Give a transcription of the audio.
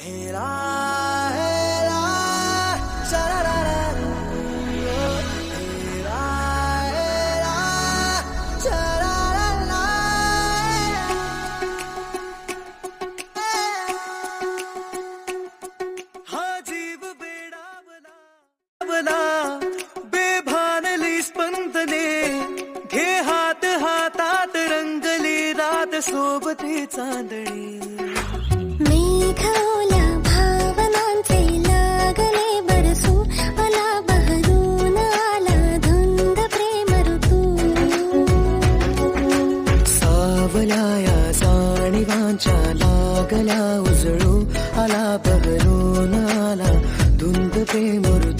हेला हेला शरारारा हेला हेला शरारारा हा जीव बेडावला बेभानली स्पंदने घे हात हातात रंगली रात सोबती चांदणी मेघावल्या भावनांचे लागले बरसू मला बहरून आला धुंद प्रेम ऋतू सावल्या या जाणीवांच्या लागल्या उजळू आला बहरून आला धुंद प्रेम ऋतू